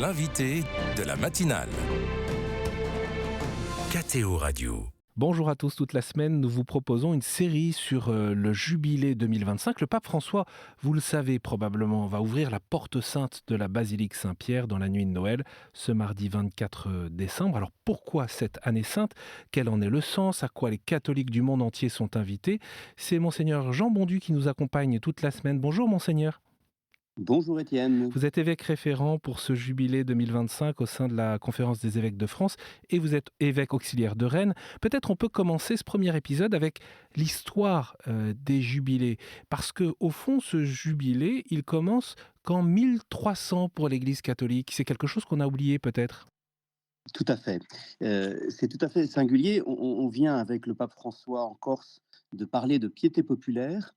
l'invité de la matinale. KTO Radio. Bonjour à tous, toute la semaine nous vous proposons une série sur le jubilé 2025. Le pape François, vous le savez probablement, va ouvrir la porte sainte de la basilique Saint-Pierre dans la nuit de Noël, ce mardi 24 décembre. Alors pourquoi cette année sainte? Quel en est le sens? À quoi les catholiques du monde entier sont invités? C'est monseigneur Jean Bondu qui nous accompagne toute la semaine. Bonjour monseigneur. Bonjour Étienne. Vous êtes évêque référent pour ce jubilé 2025 au sein de la Conférence des évêques de France et vous êtes évêque auxiliaire de Rennes. Peut-être on peut commencer ce premier épisode avec l'histoire des jubilés. Parce qu'au fond, ce jubilé, il commence qu'en 1300 pour l'Église catholique. C'est quelque chose qu'on a oublié peut-être. Tout à fait. C'est tout à fait singulier. On vient avec le pape François en Corse de parler de piété populaire.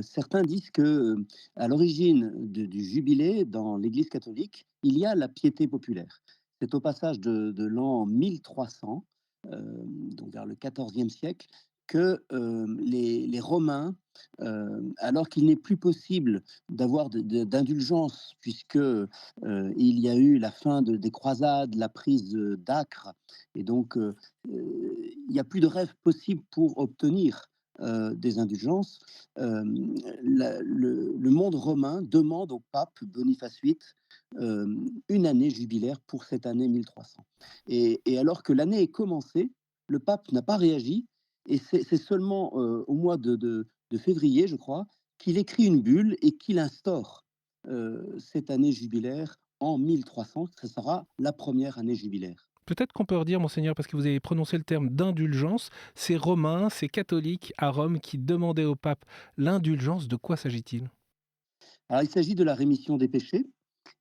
Certains disent que à l'origine du jubilé dans l'Église catholique, il y a la piété populaire. C'est au passage de l'an 1300, donc vers le XIVe siècle, que les Romains, alors qu'il n'est plus possible d'avoir d'indulgence, puisque il y a eu la fin des croisades, la prise d'Acre, et donc il n'y a plus de rêve possible pour obtenir des indulgences, le monde romain demande au pape Boniface VIII une année jubilaire pour cette année 1300. Et alors que l'année est commencée, le pape n'a pas réagi, et c'est seulement au mois de février, je crois, qu'il écrit une bulle et qu'il instaure cette année jubilaire en 1300. Ce sera la première année jubilaire. Peut-être qu'on peut redire, monseigneur, parce que vous avez prononcé le terme d'indulgence, c'est Romains, c'est catholiques à Rome qui demandaient au pape l'indulgence. De quoi s'agit-il? Alors, il s'agit de la rémission des péchés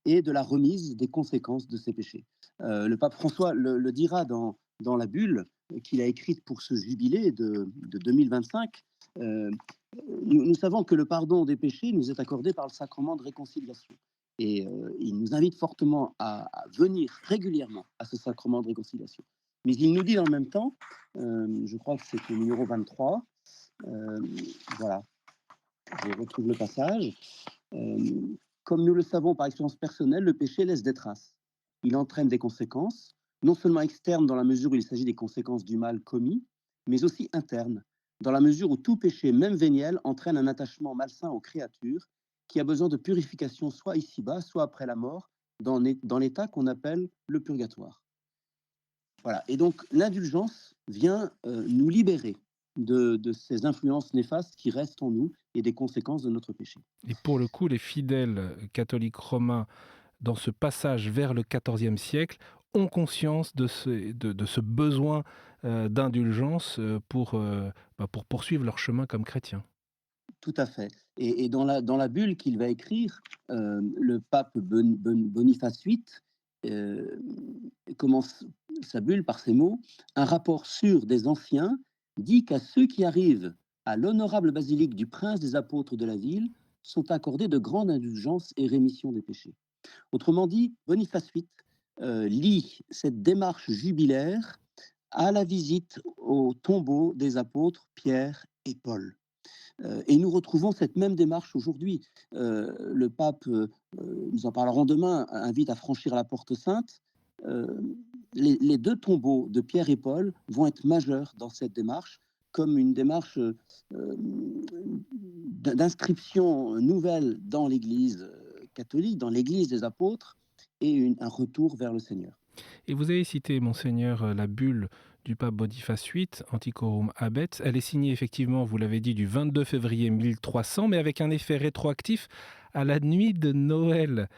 et de la remise des conséquences de ces péchés. Le pape François le dira dans la bulle qu'il a écrite pour ce jubilé de 2025. Nous savons que le pardon des péchés nous est accordé par le sacrement de réconciliation. Et il nous invite fortement à venir régulièrement à ce sacrement de réconciliation. Mais il nous dit en même temps, je crois que c'est le numéro 23, voilà, je retrouve le passage, comme nous le savons par expérience personnelle, le péché laisse des traces. Il entraîne des conséquences, non seulement externes dans la mesure où il s'agit des conséquences du mal commis, mais aussi internes, dans la mesure où tout péché, même véniel, entraîne un attachement malsain aux créatures, qui a besoin de purification soit ici-bas, soit après la mort, dans l'état qu'on appelle le purgatoire. Voilà. Et donc l'indulgence vient nous libérer de ces influences néfastes qui restent en nous et des conséquences de notre péché. Et pour le coup, les fidèles catholiques romains, dans ce passage vers le XIVe siècle, ont conscience de ce besoin d'indulgence pour poursuivre leur chemin comme chrétiens. Tout à fait. Et dans la bulle qu'il va écrire, le pape Boniface VIII commence sa bulle par ces mots: « Un rapport sûr des anciens dit qu'à ceux qui arrivent à l'honorable basilique du prince des apôtres de la ville sont accordées de grandes indulgences et rémissions des péchés. » Autrement dit, Boniface VIII lie cette démarche jubilaire à la visite au tombeau des apôtres Pierre et Paul. Et nous retrouvons cette même démarche aujourd'hui. Le pape, nous en parlerons demain, invite à franchir la porte sainte. Les deux tombeaux de Pierre et Paul vont être majeurs dans cette démarche, comme une démarche d'inscription nouvelle dans l'Église catholique, dans l'Église des apôtres, et un retour vers le Seigneur. Et vous avez cité, monseigneur, la bulle du pape Boniface VIII, Antiquorum Habet. Elle est signée effectivement, vous l'avez dit, du 22 février 1300, mais avec un effet rétroactif à la nuit de Noël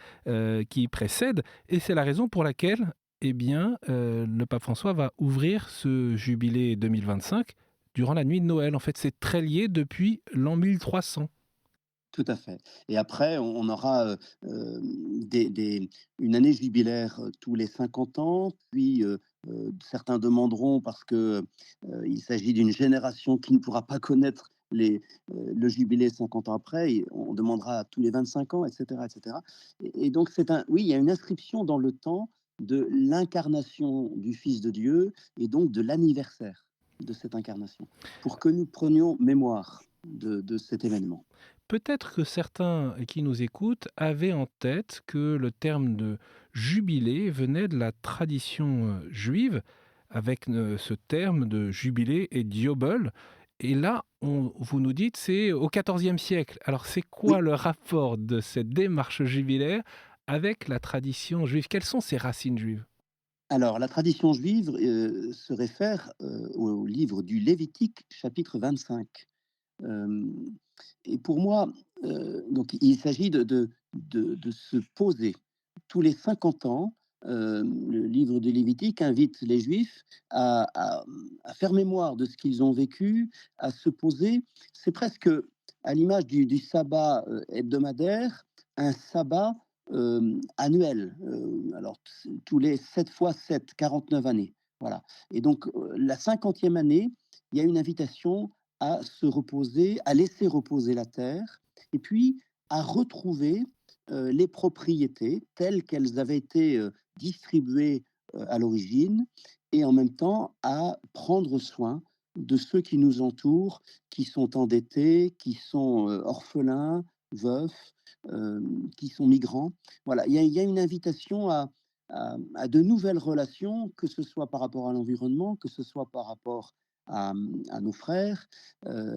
qui précède. Et c'est la raison pour laquelle le pape François va ouvrir ce jubilé 2025 durant la nuit de Noël. En fait, c'est très lié depuis l'an 1300. Tout à fait. Et après, on aura une année jubilaire tous les 50 ans, puis certains demanderont, parce qu'il s'agit d'une génération qui ne pourra pas connaître le jubilé 50 ans après, et on demandera tous les 25 ans, etc. etc. Et donc, oui, il y a une inscription dans le temps de l'incarnation du Fils de Dieu, et donc de l'anniversaire de cette incarnation, pour que nous prenions mémoire de cet événement. Peut-être que certains qui nous écoutent avaient en tête que le terme de jubilé venait de la tradition juive, avec ce terme de jubilé et diobel. Et là, vous nous dites, c'est au XIVe siècle. Alors, c'est quoi Oui, le rapport de cette démarche jubilaire avec la tradition juive? Quelles sont ses racines juives? alors la tradition juive se réfère au livre du Lévitique, chapitre 25. Hem Et pour moi, donc il s'agit de se poser tous les 50 ans. Le livre du Lévitique invite les Juifs à faire mémoire de ce qu'ils ont vécu, à se poser. C'est presque à l'image du sabbat, hebdomadaire, un sabbat, annuel, alors tous les 7 fois 7, 49 années, voilà. Et donc, la 50e année, il y a une invitation à se reposer, à laisser reposer la terre et puis à retrouver les propriétés telles qu'elles avaient été distribuées à l'origine et en même temps à prendre soin de ceux qui nous entourent, qui sont endettés, qui sont orphelins, veufs, euh, qui sont migrants. Voilà, il y a une invitation à de nouvelles relations, que ce soit par rapport à l'environnement, que ce soit par rapport à nos frères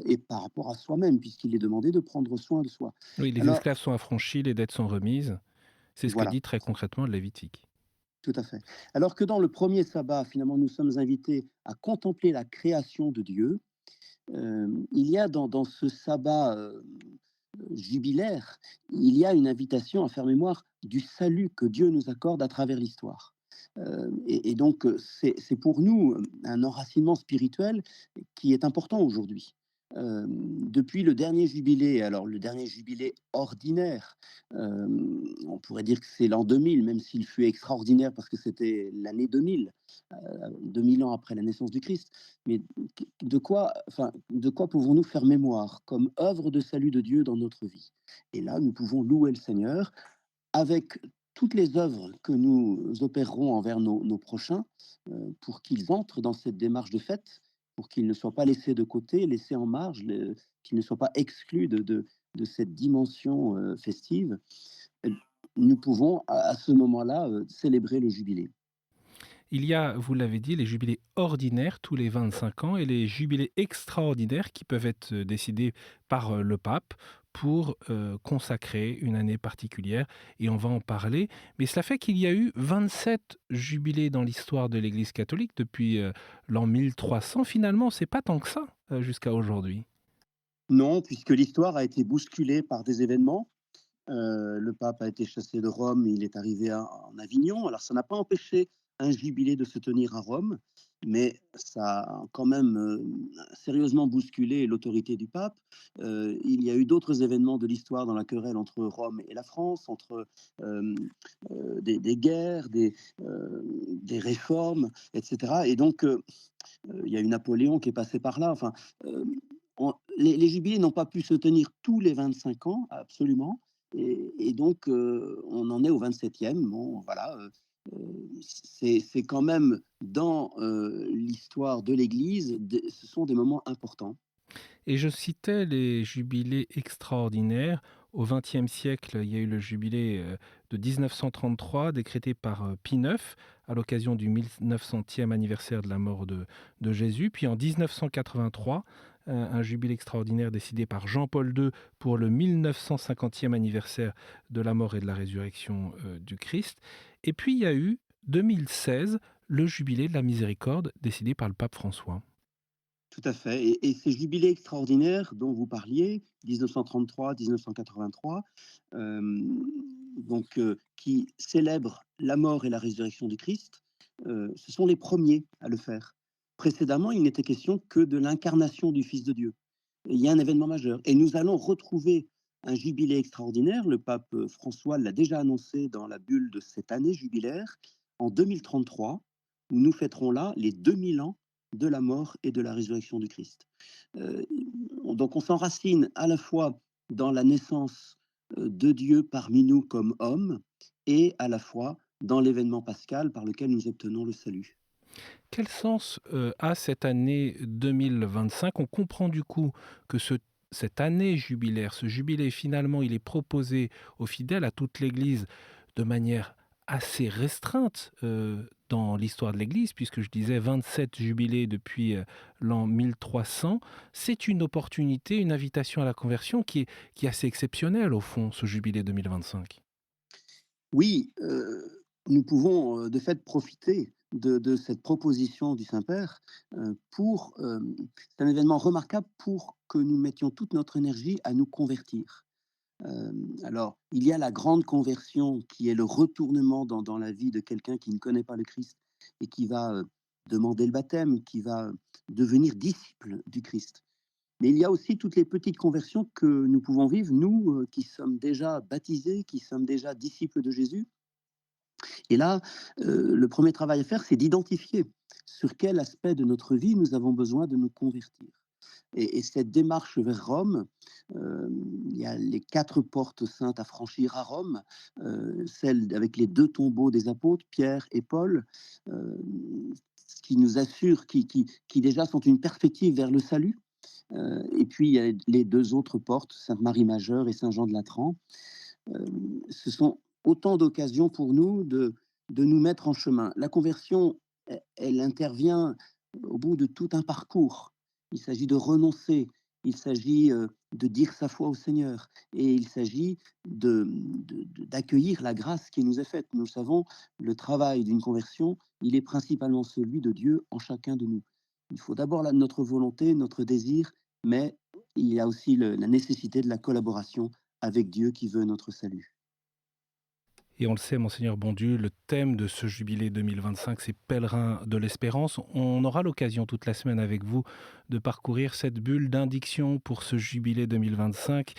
et par rapport à soi-même, puisqu'il est demandé de prendre soin de soi. Oui, les Alors, esclaves sont affranchis, les dettes sont remises. C'est ce que voilà, dit très concrètement le Lévitique. tout à fait. Alors que dans le premier sabbat, finalement, nous sommes invités à contempler la création de Dieu, il y a dans ce sabbat jubilaire, il y a une invitation à faire mémoire du salut que Dieu nous accorde à travers l'histoire. Et donc, c'est pour nous un enracinement spirituel qui est important aujourd'hui. Depuis le dernier jubilé, alors le dernier jubilé ordinaire, on pourrait dire que c'est l'an 2000, même s'il fut extraordinaire parce que c'était l'année 2000, 2000 ans après la naissance du Christ. Mais de quoi pouvons-nous faire mémoire comme œuvre de salut de Dieu dans notre vie? Et là, nous pouvons louer le Seigneur avec toutes les œuvres que nous opérerons envers nos prochains, pour qu'ils entrent dans cette démarche de fête, pour qu'ils ne soient pas laissés de côté, laissés en marge, qu'ils ne soient pas exclus de cette dimension festive. Euh, Nous pouvons à ce moment-là célébrer le jubilé. Il y a, vous l'avez dit, les jubilés ordinaires tous les 25 ans et les jubilés extraordinaires qui peuvent être décidés par le pape pour consacrer une année particulière. Et on va en parler. Mais cela fait qu'il y a eu 27 jubilés dans l'histoire de l'Église catholique depuis l'an 1300. Finalement, c'est pas tant que ça jusqu'à aujourd'hui. Non, puisque l'histoire a été bousculée par des événements. Le pape a été chassé de Rome, il est arrivé en Avignon. Alors ça n'a pas empêché un jubilé de se tenir à Rome, mais ça a quand même sérieusement bousculé l'autorité du pape. Il y a eu d'autres événements de l'histoire dans la querelle entre Rome et la France, entre des guerres, des réformes, etc. Et donc il y a eu Napoléon qui est passé par là. Enfin, les jubilés n'ont pas pu se tenir tous les 25 ans, absolument. Et donc, on en est au 27e. Bon, voilà. C'est quand même dans l'histoire de l'Église, ce sont des moments importants. Et je citais les jubilés extraordinaires. Au XXe siècle, il y a eu le jubilé de 1933 décrété par Pie IX à l'occasion du 1900e anniversaire de la mort de Jésus. Puis en 1983, un jubilé extraordinaire décidé par Jean-Paul II pour le 1950e anniversaire de la mort et de la résurrection du Christ. Et puis il y a eu 2016 le jubilé de la miséricorde décidé par le pape François. Tout à fait. Et ces jubilés extraordinaires dont vous parliez, 1933, 1983, qui célèbrent la mort et la résurrection du Christ, ce sont les premiers à le faire. Précédemment, il n'était question que de l'incarnation du Fils de Dieu. Et il y a un événement majeur. Et nous allons retrouver un jubilé extraordinaire. Le pape François l'a déjà annoncé dans la bulle de cette année jubilaire, en 2033, où nous fêterons là les 2000 ans de la mort et de la résurrection du Christ. Euh, donc on s'enracine à la fois dans la naissance de Dieu parmi nous comme hommes et à la fois dans l'événement pascal par lequel nous obtenons le salut. Quel sens a cette année 2025? On comprend du coup que cette année jubilaire, ce jubilé, finalement, il est proposé aux fidèles, à toute l'Église, de manière assez restreinte dans l'histoire de l'Église, puisque je disais 27 jubilés depuis l'an 1300. C'est une opportunité, une invitation à la conversion qui est assez exceptionnelle au fond, ce jubilé 2025. Oui, nous pouvons, de fait profiter de cette proposition du Saint-Père, c'est un événement remarquable pour que nous mettions toute notre énergie à nous convertir. Alors, il y a la grande conversion qui est le retournement dans la vie de quelqu'un qui ne connaît pas le Christ et qui va, demander le baptême, qui va devenir disciple du Christ. Mais il y a aussi toutes les petites conversions que nous pouvons vivre, nous, qui sommes déjà baptisés, qui sommes déjà disciples de Jésus. Et là, le premier travail à faire, c'est d'identifier sur quel aspect de notre vie nous avons besoin de nous convertir. Et cette démarche vers Rome, il y a les 4 portes saintes à franchir à Rome, celle avec les 2 tombeaux des apôtres, Pierre et Paul, heu, qui nous assurent, qui déjà sont une perspective vers le salut. Et puis il y a les 2 autres portes, Sainte Marie Majeure et Saint Jean de Latran. Ce sont autant d'occasions pour nous de nous mettre en chemin. La conversion, elle intervient au bout de tout un parcours. Il s'agit de renoncer, il s'agit de dire sa foi au Seigneur et il s'agit d'accueillir la grâce qui nous est faite. Nous le savons, le travail d'une conversion, il est principalement celui de Dieu en chacun de nous. Il faut d'abord notre volonté, notre désir, mais il y a aussi la nécessité de la collaboration avec Dieu qui veut notre salut. Et on le sait, Monseigneur Bondu, le thème de ce jubilé 2025, c'est Pèlerins de l'Espérance. On aura l'occasion toute la semaine avec vous de parcourir cette bulle d'indiction pour ce jubilé 2025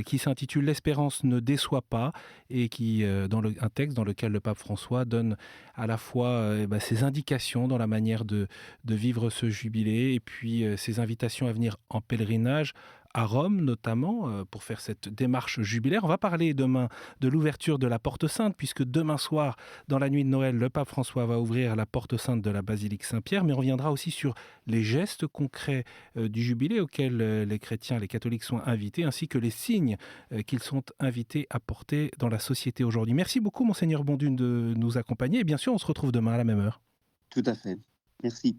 qui s'intitule L'Espérance ne déçoit pas et qui, un texte dans lequel le pape François donne à la fois ses indications dans la manière de vivre ce jubilé et puis ses invitations à venir en pèlerinage à Rome notamment, pour faire cette démarche jubilaire. On va parler demain de l'ouverture de la Porte Sainte, puisque demain soir, dans la nuit de Noël, le pape François va ouvrir la Porte Sainte de la basilique Saint-Pierre, mais on reviendra aussi sur les gestes concrets du jubilé auxquels les chrétiens, les catholiques sont invités, ainsi que les signes qu'ils sont invités à porter dans la société aujourd'hui. Merci beaucoup, Monseigneur Bondu, de nous accompagner, et bien sûr, on se retrouve demain à la même heure. Tout à fait. Merci.